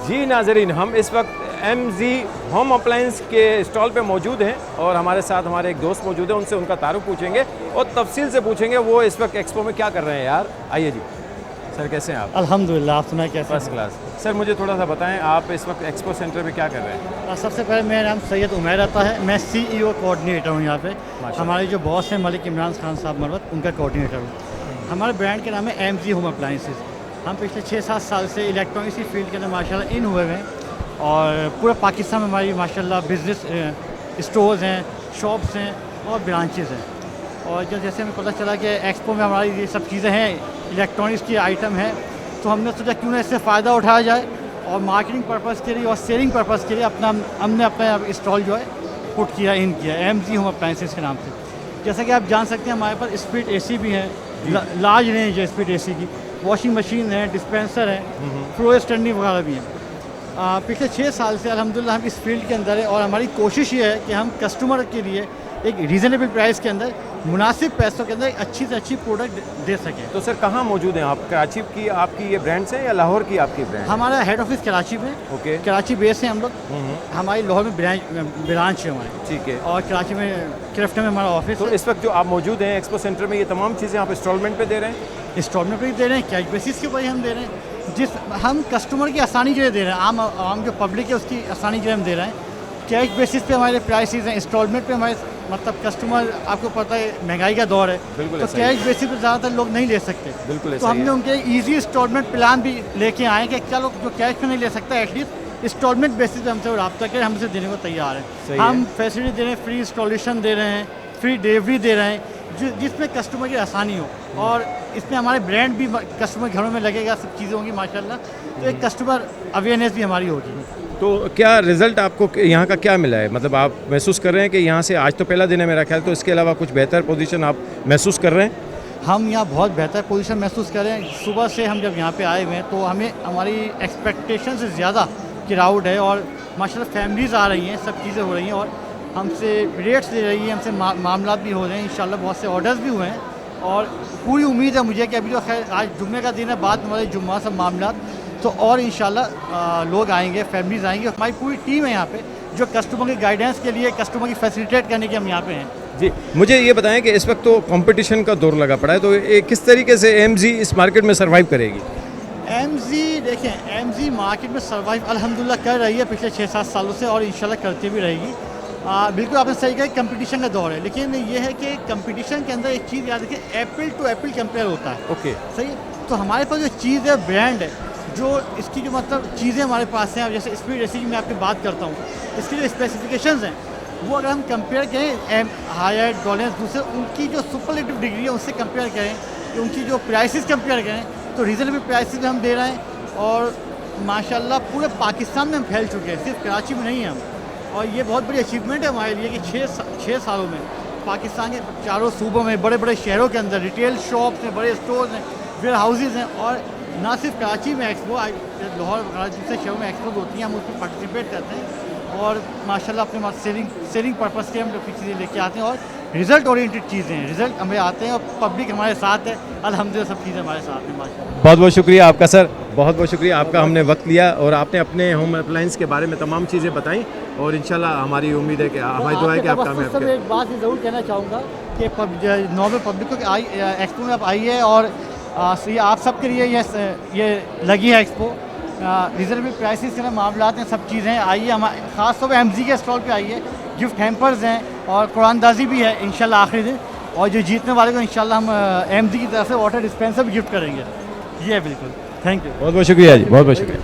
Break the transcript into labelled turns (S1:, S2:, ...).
S1: जी नाज़रीन, हम इस वक्त MZ होम अप्लायंस के स्टॉल पे मौजूद हैं और हमारे साथ हमारे एक दोस्त मौजूद हैं। उनसे उनका तारुफ पूछेंगे और तफसील से पूछेंगे वो इस वक्त एक्सपो में क्या कर रहे हैं। यार आइए जी। सर कैसे हैं आप?
S2: अल्हम्दुलिल्लाह, आप सुनाए कैसे?
S1: First class. सर मुझे थोड़ा सा बताएं, आप इस वक्त एक्सपो सेंटर में क्या कर रहे हैं?
S2: सबसे पहले मेरा नाम सैयद उमैर आता है, मैं CEO कोऑर्डिनेटर हूँ यहाँ पे।
S1: माशाल्लाह।
S2: हमारे जो बॉस हैं मलिक इमरान खान साहब मरवत, उनका कोऑर्डिनेटर हूँ। हमारे ब्रांड के नाम है MZ होम अप्लायंसेस। हम पिछले 6-7 साल से इलेक्ट्रॉनिक्स की फील्ड के अंदर माशाल्लाह इन हुए हैं और पूरे पाकिस्तान में हमारी माशाल्लाह बिज़नेस स्टोर्स हैं, शॉप्स हैं और ब्रांचेस हैं। और जैसे हमें पता चला कि एक्सपो में हमारी ये सब चीज़ें हैं, इलेक्ट्रॉनिक्स की आइटम है, तो हमने सोचा क्यों ना इससे फ़ायदा उठाया जाए और मार्केटिंग पर्पज़ के लिए और सेलिंग पर्पज़ के लिए हमने अपना स्टॉल जो है पुट किया, इन किया MZ होम अप्लायंसेस के नाम से। जैसा कि आप जान सकते हैं हमारे पास स्प्लिट AC भी है, लार्ज रेंज है स्प्लिट AC की, वॉशिंग मशीन है, डिस्पेंसर है, फ्लो स्टैंडिंग वगैरह भी हैं। पिछले 6 साल से अल्हम्दुलिल्लाह हम इस फील्ड के अंदर है और हमारी कोशिश ये है कि हम कस्टमर के लिए एक रीज़नेबल प्राइस के अंदर, मुनासिब पैसों के अंदर एक अच्छी से अच्छी प्रोडक्ट दे सकें।
S1: तो सर कहाँ मौजूद हैं आप? कराची की आपकी ये ब्रांड्स है या लाहौर की आपकी ब्रांड?
S2: हमारा हेड ऑफिस कराची में,
S1: ओके।
S2: कराची बेस है हम लोग। हमारी लाहौर में ब्रांच है हमारी,
S1: ठीक है।
S2: और कराची में क्रिफ्टा में हमारा ऑफिस
S1: तो
S2: है।
S1: इस वक्त जो आप मौजूद हैं एक्सपो सेंटर में, ये तमाम चीज़ें आप इंस्टॉलमेंट पे दे रहे हैं?
S2: इंस्टॉलमेंट पर भी दे रहे हैं, कैश बेसिस के ऊपर ही हम दे रहे हैं। हम कस्टमर की आसानी के लिए दे रहे हैं, आम जो पब्लिक है उसकी आसानी के लिए हम दे रहे हैं। कैश बेसिस पे हमारे प्राइसेस हैं, इंस्टॉलमेंट पे हमारे मतलब कस्टमर, आपको पता है महंगाई का दौर है,
S1: बिल्कुल
S2: तो
S1: ऐसा ही
S2: कैश बेसिस पे ज़्यादातर लोग नहीं ले सकते।
S1: बिल्कुल
S2: तो
S1: ऐसा ही
S2: हमने
S1: है।
S2: उनके ईजी इंस्टॉलमेंट प्लान भी लेके आए कि चलो जो कैश पे नहीं ले सकता एटलीस्ट इंस्टॉलमेंट बेसिस पे हमसे रब्ता करें, हमसे देने को तैयार
S1: सही
S2: है। हम
S1: है।
S2: फैसिलिटी दे रहे हैं, फ्री इंस्टॉलेशन दे रहे हैं, फ्री डिलीवरी दे रहे हैं, जिसमें कस्टमर की आसानी हो। और इसमें हमारे ब्रांड भी कस्टमर घरों में लगेगा, सब चीज़ें होंगी माशाल्लाह, तो एक कस्टमर अवेयरनेस भी हमारी होगी।
S1: तो क्या रिज़ल्ट आपको यहाँ का क्या मिला है? मतलब आप महसूस कर रहे हैं कि यहाँ से, आज तो पहला दिन है मेरा ख्याल, तो इसके अलावा कुछ बेहतर पोजीशन आप महसूस कर रहे हैं?
S2: हम यहाँ बहुत बेहतर पोजीशन महसूस कर रहे हैं। सुबह से हम जब यहाँ पे आए हुए हैं तो हमें हमारी एक्सपेक्टेशन से ज़्यादा क्राउड है और माशाल्लाह फैमिलीज़ आ रही हैं, सब चीज़ें हो रही हैं और हमसे रेट्स दे रही हैं, हमसे मामला भी हो रहे हैं। इंशाल्लाह बहुत से ऑर्डर्स भी हुए हैं और पूरी उम्मीद है मुझे कि अभी तो खैर आज जुम्मे का दिन है, बाद में हमारे जुम्मा सब मामला, तो और इंशाल्लाह लोग आएंगे, फैमिलीज़ आएंगी। हमारी पूरी टीम है यहाँ पे जो कस्टमर की गाइडेंस के लिए, कस्टमर की फैसिलिटेट करने के हम यहाँ पे हैं।
S1: जी, मुझे ये बताएं कि इस वक्त तो कंपटीशन का दौर लगा पड़ा है, तो ये किस तरीके से MZ इस मार्केट में सर्वाइव करेगी?
S2: MZ देखें, MZ मार्केट में सर्वाइव अल्हम्दुलिल्लाह कर रही है पिछले 6-7 सालों से और इंशाल्लाह करती भी रहेगी। बिल्कुल आपने सही कहा, कंपटीशन का दौर है, लेकिन ये है कि कंपटीशन के अंदर एक चीज़ याद रखिए, एप्पल टू एप्पल कंपेयर होता है।
S1: ओके।
S2: सही है? तो हमारे पास जो चीज़ है, ब्रांड है, जो इसकी जो मतलब चीज़ें हमारे पास हैं, जैसे स्पीड रेसी की मैं आपकी बात करता हूँ, इसकी जो स्पेसिफिकेशंस हैं वो अगर हम कंपेयर करें हायर डॉलर्स दूसरे उनकी जो सुपरलेटिव डिग्री है उससे कंपेयर करें, तो उनकी जो प्राइसेस कंपेयर करें, तो रीज़नेबल प्राइसेस भी हम दे रहे हैं और माशाल्लाह पूरे पाकिस्तान में हम फैल चुके हैं, सिर्फ कराची में नहीं हैं हम। और ये बहुत बड़ी अचीवमेंट है हमारे लिए कि 6 सालों में पाकिस्तान के चारों सूबों में, बड़े बड़े शहरों के अंदर रिटेल शॉप्स हैं, बड़े स्टोर्स हैं, वेयर हाउसेज़ हैं, और ना सिर्फ कराची में एक्सपो, लाहौर कराची से शहरों में एक्सपो होती हैं, हम उसमें पार्टिसिपेट करते हैं और माशाल्लाह अपने सेलिंग पर्पज़ के हम चीज़ें लेके आते हैं और रिज़ल्ट ओरिएंटेड चीज़ें हैं, रिज़ल्ट हमें आते हैं और पब्लिक हमारे साथ है, अल्हम्दुलिल्लाह सब चीज़ें हमारे साथ हैं माशाल्लाह।
S1: बहुत बहुत शुक्रिया आपका सर, बहुत बहुत शुक्रिया आपका, हमने वक्त लिया और आपने अपने होम अप्लायंस के बारे में तमाम चीज़ें बताई और इंशाल्लाह हमारी उम्मीद है कि हमारी दुआ है कि आप कामयाब करें।
S2: एक बात ये ज़रूर कहना चाहूँगा कि नॉर्मल पब्लिक को एक्सपो में आप आइए और ये आप सब के लिए ये लगी है एक्सपो, रीज़नेबल प्राइसेस के मामला हैं, सब चीज़ें आइए, हम ख़ास तौर पर MZ के स्टॉल पे आइए। गिफ्ट हैम्पर्स हैं और कुरानदाजी भी है इंशाल्लाह आखिरी दिन, और जो जीतने वाले को इंशाल्लाह हम MZ की तरफ से वाटर डिस्पेंसर भी गिफ्ट करेंगे। ये है बिल्कुल। थैंक यू,
S1: बहुत बहुत शुक्रिया जी, बहुत बहुत शुक्रिया।